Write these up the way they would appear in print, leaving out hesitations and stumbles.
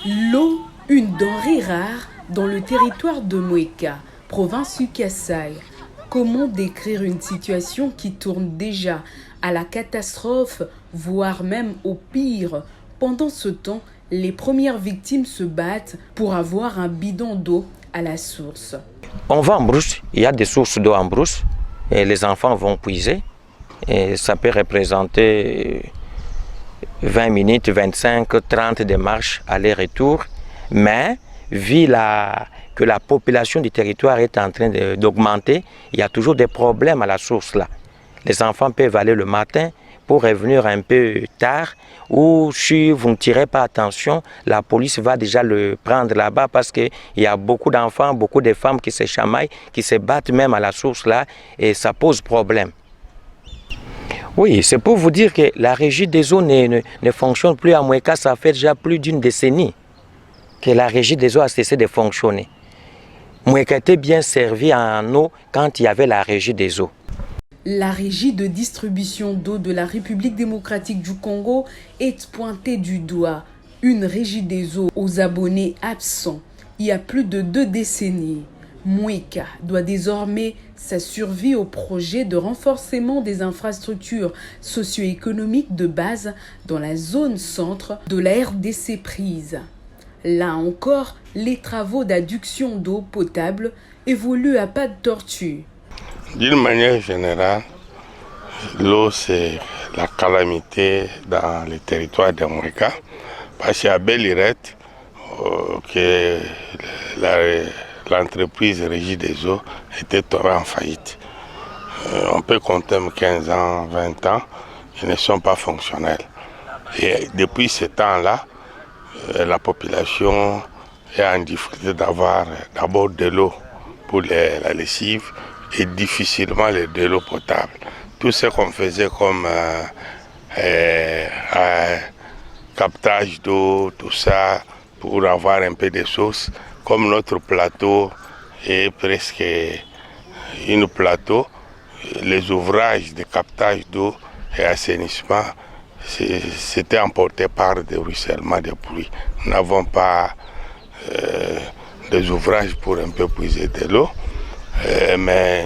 L'eau, une denrée rare dans le territoire de Mweka, province du Kasaï. Comment décrire une situation qui tourne déjà à la catastrophe, voire même au pire? Pendant ce temps, les premières victimes se battent pour avoir un bidon d'eau à la source. On va en brousse, il y a des sources d'eau en brousse et les enfants vont puiser. Et ça peut représenter 20 minutes, 25, 30 de marche aller-retour. Mais vu que la population du territoire est en train d'augmenter, il y a toujours des problèmes à la source là. Les enfants peuvent aller le matin pour revenir un peu tard, ou si vous ne tirez pas attention, la police va déjà le prendre là-bas parce qu'il y a beaucoup d'enfants, beaucoup de femmes qui se chamaillent, qui se battent même à la source là, et ça pose problème. Oui, c'est pour vous dire que la régie des eaux ne fonctionne plus à Mweka, ça fait déjà plus d'une décennie que la régie des eaux a cessé de fonctionner. Mweka était bien servi en eau quand il y avait la régie des eaux. La régie de distribution d'eau de la République démocratique du Congo est pointée du doigt. Une régie des eaux aux abonnés absents il y a plus de 2 décennies. Mweka doit désormais sa survie au projet de renforcement des infrastructures socio-économiques de base dans la zone centre de la RDC prise. Là encore, les travaux d'adduction d'eau potable évoluent à pas de tortue. D'une manière générale, l'eau c'est la calamité dans le territoire de Mweka. Parce qu'à Bélirette, que l'entreprise Régie des eaux était tombée en faillite. On peut compter 15 ans, 20 ans, ils ne sont pas fonctionnels. Et depuis ce temps-là, la population est en difficulté d'avoir d'abord de l'eau pour la lessive et difficilement de l'eau potable. Tout ce qu'on faisait comme captage d'eau, tout ça, pour avoir un peu de source, comme notre plateau est presque un plateau, les ouvrages de captage d'eau et assainissement, c'était emporté par des ruissellements de pluie. Nous n'avons pas des ouvrages pour un peu puiser de l'eau, mais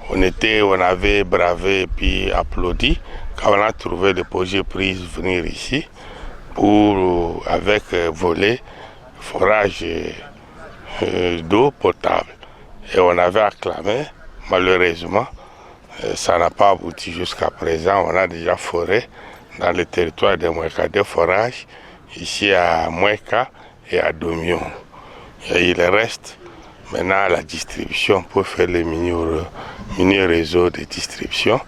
on avait bravé et puis applaudi quand on a trouvé le projet prise venir ici pour, avec volet, forage d'eau potable. Et on avait acclamé, malheureusement, ça n'a pas abouti jusqu'à présent. On a déjà foré dans le territoire de Mweka des forages, ici à Mweka et à Domion. Et il reste maintenant la distribution pour faire les mini réseaux de distribution.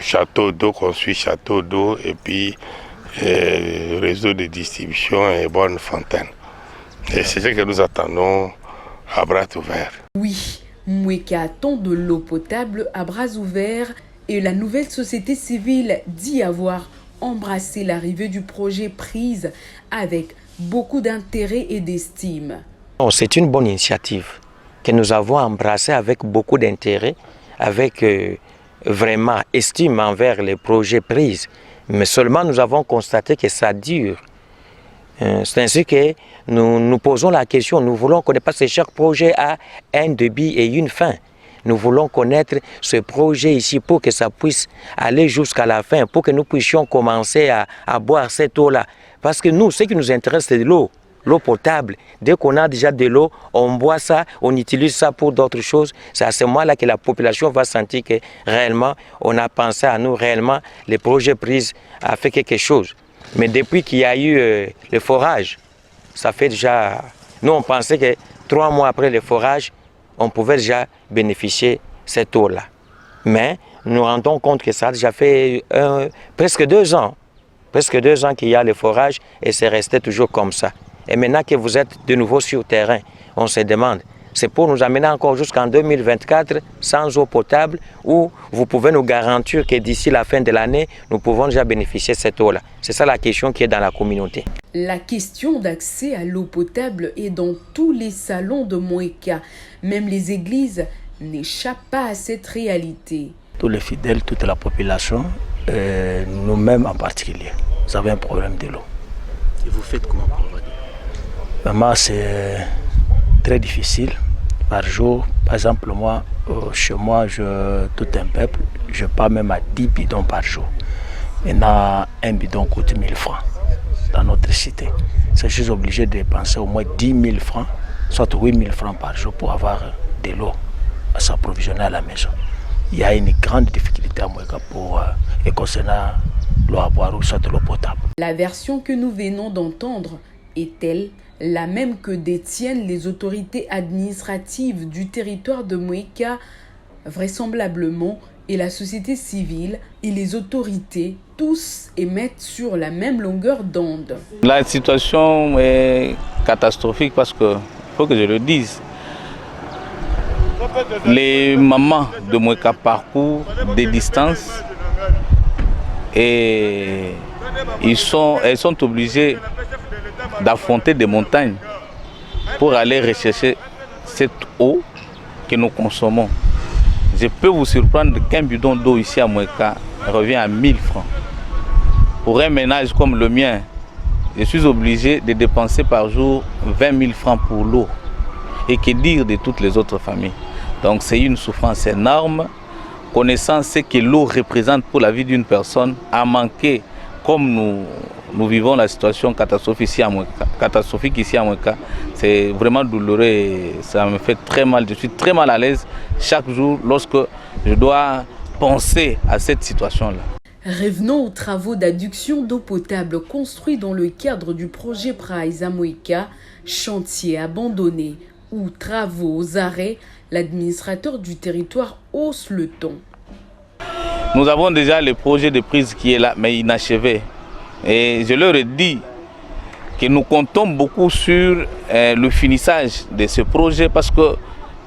Château d'eau, construit château d'eau et puis réseau de distribution et bonne fontaine. Et c'est ce que nous attendons à bras ouverts. Oui, Mweka attend de l'eau potable à bras ouverts et la nouvelle société civile dit avoir embrassé l'arrivée du projet prise avec beaucoup d'intérêt et d'estime. C'est une bonne initiative que nous avons embrassée avec beaucoup d'intérêt, avec vraiment estime envers les projets pris. Mais seulement nous avons constaté que ça dure. C'est ainsi que nous posons la question, nous voulons connaître, parce que chaque projet a un début et une fin. Nous voulons connaître ce projet ici pour que ça puisse aller jusqu'à la fin, pour que nous puissions commencer à boire cette eau-là. Parce que nous, ce qui nous intéresse, c'est de l'eau. L'eau potable. Dès qu'on a déjà de l'eau, on boit ça, on utilise ça pour d'autres choses. C'est à ce moment-là que la population va sentir que réellement, on a pensé à nous, réellement, le projet prise a fait quelque chose. Mais depuis qu'il y a eu le forage, ça fait déjà... Nous, on pensait que 3 mois après le forage, on pouvait déjà bénéficier de cette eau-là. Mais nous nous rendons compte que ça a déjà fait presque 2 ans. Presque 2 ans qu'il y a le forage et c'est resté toujours comme ça. Et maintenant que vous êtes de nouveau sur le terrain, on se demande, c'est pour nous amener encore jusqu'en 2024 sans eau potable ou vous pouvez nous garantir que d'ici la fin de l'année, nous pouvons déjà bénéficier de cette eau-là. C'est ça la question qui est dans la communauté. La question d'accès à l'eau potable est dans tous les salons de Mweka. Même les églises n'échappent pas à cette réalité. Tous les fidèles, toute la population, nous-mêmes en particulier. vous avez un problème de l'eau. Et vous faites comment pour avoir de l'eau? Vraiment, c'est très difficile. Par jour, par exemple, moi, chez moi, tout un peuple, je pars même à 10 bidons par jour. Maintenant, un bidon coûte 1000 francs dans notre cité. C'est juste obligé de dépenser au moins 10 000 francs, soit 8 000 francs par jour pour avoir de l'eau à s'approvisionner à la maison. Il y a une grande difficulté à Mouéka et concernant l'eau à boire ou soit l'eau potable. La version que nous venons d'entendre est-elle la même que détiennent les autorités administratives du territoire de Mouéka? Vraisemblablement, et la société civile et les autorités, tous émettent sur la même longueur d'onde. La situation est catastrophique parce que, faut que je le dise, les mamans de Mouéka parcourent des distances et elles sont obligées d'affronter des montagnes pour aller rechercher cette eau que nous consommons. Je peux vous surprendre qu'un bidon d'eau ici à Mouéka revient à 1000 francs. Pour un ménage comme le mien, je suis obligé de dépenser par jour 20 000 francs pour l'eau. Et que dire de toutes les autres familles? Donc c'est une souffrance énorme. Connaissant ce que l'eau représente pour la vie d'une personne, à manquer, comme nous vivons la situation catastrophique ici à Mouéka, c'est vraiment douloureux et ça me fait très mal. Je suis très mal à l'aise chaque jour lorsque je dois penser à cette situation-là. Revenons aux travaux d'adduction d'eau potable construits dans le cadre du projet Prize à Mouéka, chantier abandonné ou travaux aux arrêts, l'administrateur du territoire hausse le ton. Nous avons déjà le projet de prise qui est là, mais inachevé. Et je leur ai dit que nous comptons beaucoup sur le finissage de ce projet parce que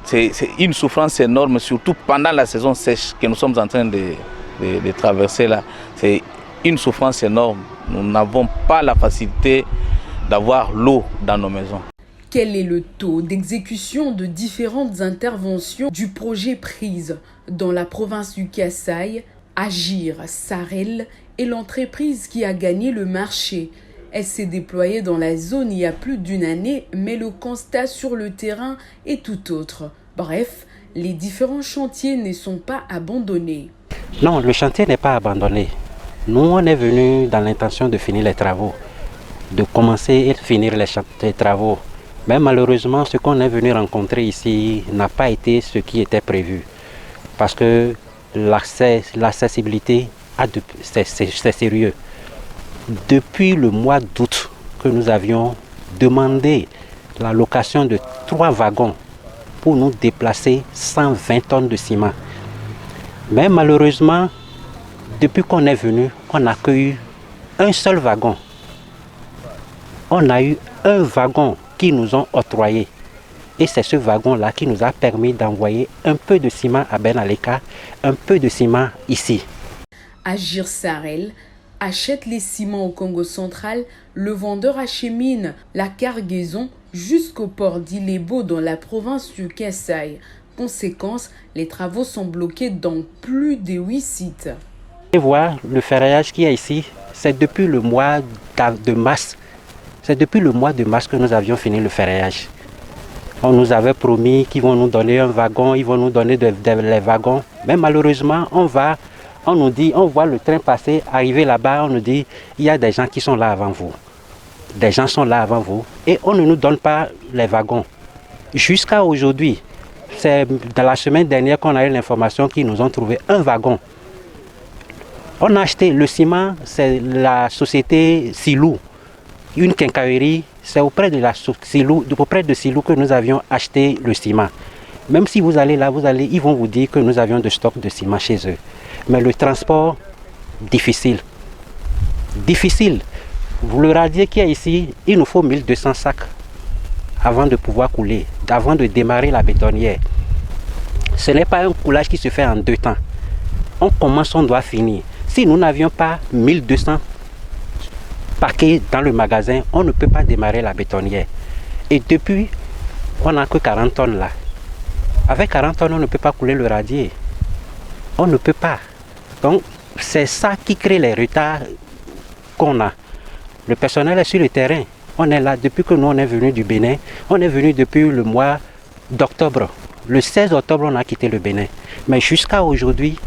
c'est une souffrance énorme, surtout pendant la saison sèche que nous sommes en train de traverser là. C'est une souffrance énorme. Nous n'avons pas la facilité d'avoir l'eau dans nos maisons. Quel est le taux d'exécution de différentes interventions du projet Prise dans la province du Kasaï? Agir Sarel est l'entreprise qui a gagné le marché. Elle s'est déployée dans la zone il y a plus d'une année, mais le constat sur le terrain est tout autre. Bref, les différents chantiers ne sont pas abandonnés. Non, le chantier n'est pas abandonné. Nous, on est venus dans l'intention de finir les travaux, de commencer et de finir les travaux. Mais malheureusement, ce qu'on est venu rencontrer ici n'a pas été ce qui était prévu. Parce que l'accessibilité, c'est sérieux. Depuis le mois d'août que nous avions demandé la location de 3 wagons pour nous déplacer 120 tonnes de ciment. Mais malheureusement, depuis qu'on est venu, on n'a eu un seul wagon. On a eu un wagon qui nous ont octroyé. Et c'est ce wagon-là qui nous a permis d'envoyer un peu de ciment à Ben Aleka, un peu de ciment ici. Agir Sarel achète les ciments au Congo central, le vendeur achemine la cargaison jusqu'au port d'Ilebo dans la province du Kasaï. Conséquence, les travaux sont bloqués dans plus de 8 sites. Et voir le ferraillage qu'il y a ici, c'est depuis le mois de mars. C'est depuis le mois de mars que nous avions fini le ferraillage. On nous avait promis qu'ils vont nous donner un wagon, ils vont nous donner les wagons. Mais malheureusement, on nous dit, on voit le train passer, arriver là-bas, on nous dit, il y a des gens qui sont là avant vous. Des gens sont là avant vous et on ne nous donne pas les wagons. Jusqu'à aujourd'hui, c'est dans la semaine dernière qu'on a eu l'information qu'ils nous ont trouvé un wagon. On a acheté le ciment, c'est la société Silou, une quincaillerie. C'est auprès de Silou que nous avions acheté le ciment. Même si vous allez là, ils vont vous dire que nous avions de stock de ciment chez eux. Mais le transport, difficile. Difficile. Vous le radiez qu'il y a ici, il nous faut 1200 sacs avant de pouvoir couler, avant de démarrer la bétonnière. Ce n'est pas un coulage qui se fait en 2 temps. On commence, on doit finir. Si nous n'avions pas 1200 paquets dans le magasin, on ne peut pas démarrer la bétonnière. Et depuis, on n'a que 40 tonnes là. Avec 40 tonnes, on ne peut pas couler le radier. On ne peut pas. Donc, c'est ça qui crée les retards qu'on a. Le personnel est sur le terrain. On est là depuis que nous on est venu du Bénin. On est venu depuis le mois d'octobre. Le 16 octobre, on a quitté le Bénin. Mais jusqu'à aujourd'hui,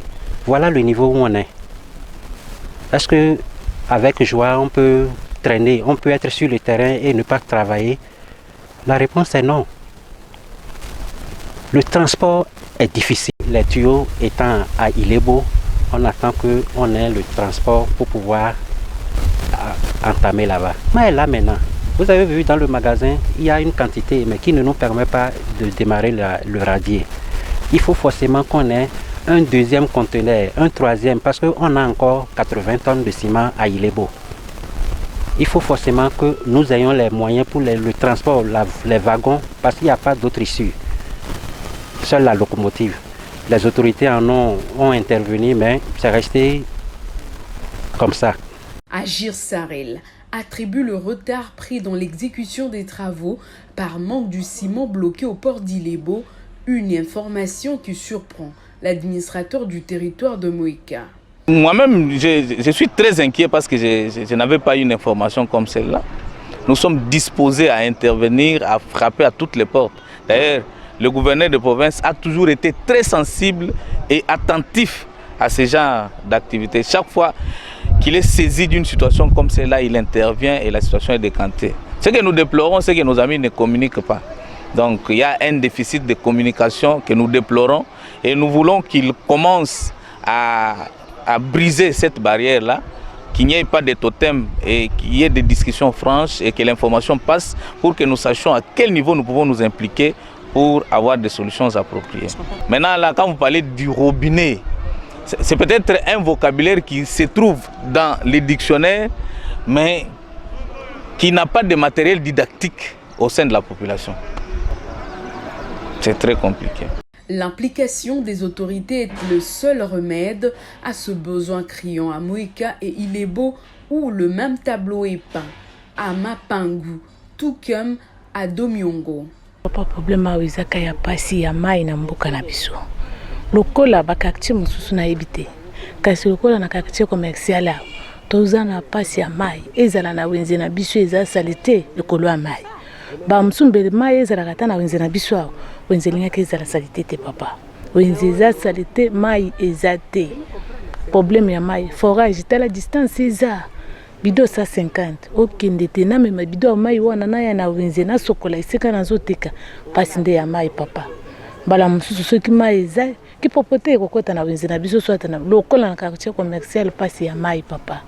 voilà le niveau où on est. Est-ce que avec joie, on peut traîner, on peut être sur le terrain et ne pas travailler? La réponse est non. Le transport est difficile. Les tuyaux étant à Ilebo, on attend qu'on ait le transport pour pouvoir entamer là-bas. Mais là maintenant, vous avez vu dans le magasin, il y a une quantité mais qui ne nous permet pas de démarrer le radier. Il faut forcément qu'on ait un deuxième conteneur, un troisième, parce qu'on a encore 80 tonnes de ciment à Ilebo. Il faut forcément que nous ayons les moyens pour le transport, les wagons, parce qu'il n'y a pas d'autre issue. Seule la locomotive. Les autorités ont intervenu, mais c'est resté comme ça. Agir Sarel attribue le retard pris dans l'exécution des travaux par manque du ciment bloqué au port d'Ilebo, une information qui surprend l'administrateur du territoire de Moïka. Moi-même, je suis très inquiet parce que je n'avais pas une information comme celle-là. Nous sommes disposés à intervenir, à frapper à toutes les portes. D'ailleurs, le gouverneur de province a toujours été très sensible et attentif à ce genre d'activité. Chaque fois qu'il est saisi d'une situation comme celle-là, il intervient et la situation est décantée. Ce que nous déplorons, c'est que nos amis ne communiquent pas. Donc il y a un déficit de communication que nous déplorons et nous voulons qu'il commence à briser cette barrière-là, qu'il n'y ait pas de totem et qu'il y ait des discussions franches et que l'information passe pour que nous sachions à quel niveau nous pouvons nous impliquer pour avoir des solutions appropriées. Maintenant, là, quand vous parlez du robinet, c'est peut-être un vocabulaire qui se trouve dans les dictionnaires, mais qui n'a pas de matériel didactique au sein de la population. C'est très compliqué. L'implication des autorités est le seul remède à ce besoin criant à Moïka et Ilebo, où le même tableau est peint, à Mapangu, tout comme à Domiongo. Pas problème à Isaka ya pasi ya mai na mboka na biso. Lokola bakakti mususu na ebité. Kasi lokola na kakti commercial la. Toza na pasi ya mai ezala na wenze na biso eza salite lokolo ya mai. Ba msumbele mai ezala kata na wenze na biso awo. Wenze linga ke ezala salite te papa. Wenze eza salite mai ezate. Problème ya mai forage tala distance eza. Bido 150 okende te na mema bido mai wana na ya na wenze na sokola iseka na zoteka pasi nde ya mai papa bala mususu soki mai eza ki popote kokota na wenze na biso swata na lokola na quartier commercial pasi ya mai papa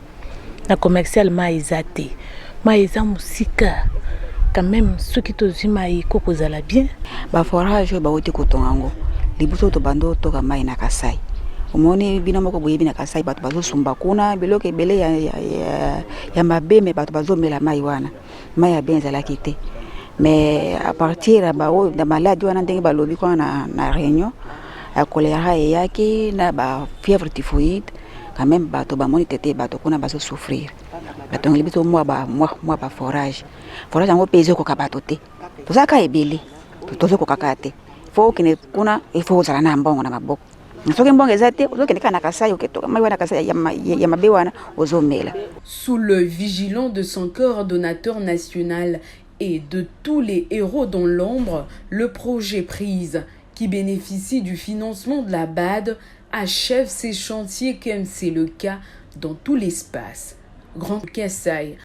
na commercial mai eza te mai eza musika quand même soki tozi mai kokozala bien ba forage ba oti kotongango libuso to bando to ka mai na Kasai. Umoni bino moko boye bina Kasai bato bazo sumba kuna biloke bele ya mabeme bato bazo mela mai wana mai ya benza la kite mais à partir ba o da maladi wana ndenge balobi kwa na réunion a choléra yaki na ba fièvre typhoïde quand même bato ba moni tete bato kuna bazo souffrir bato ngi bito moi ba forage ngo peze ko kabato te to zaka ebele to zo ko kakate fo kine kuna il faut zala na mbongo na maboko. Sous le vigilant de son coordonnateur national et de tous les héros dans l'ombre, le projet Prise, qui bénéficie du financement de la BAD, achève ses chantiers comme c'est le cas dans tout l'espace. Grand Kassai.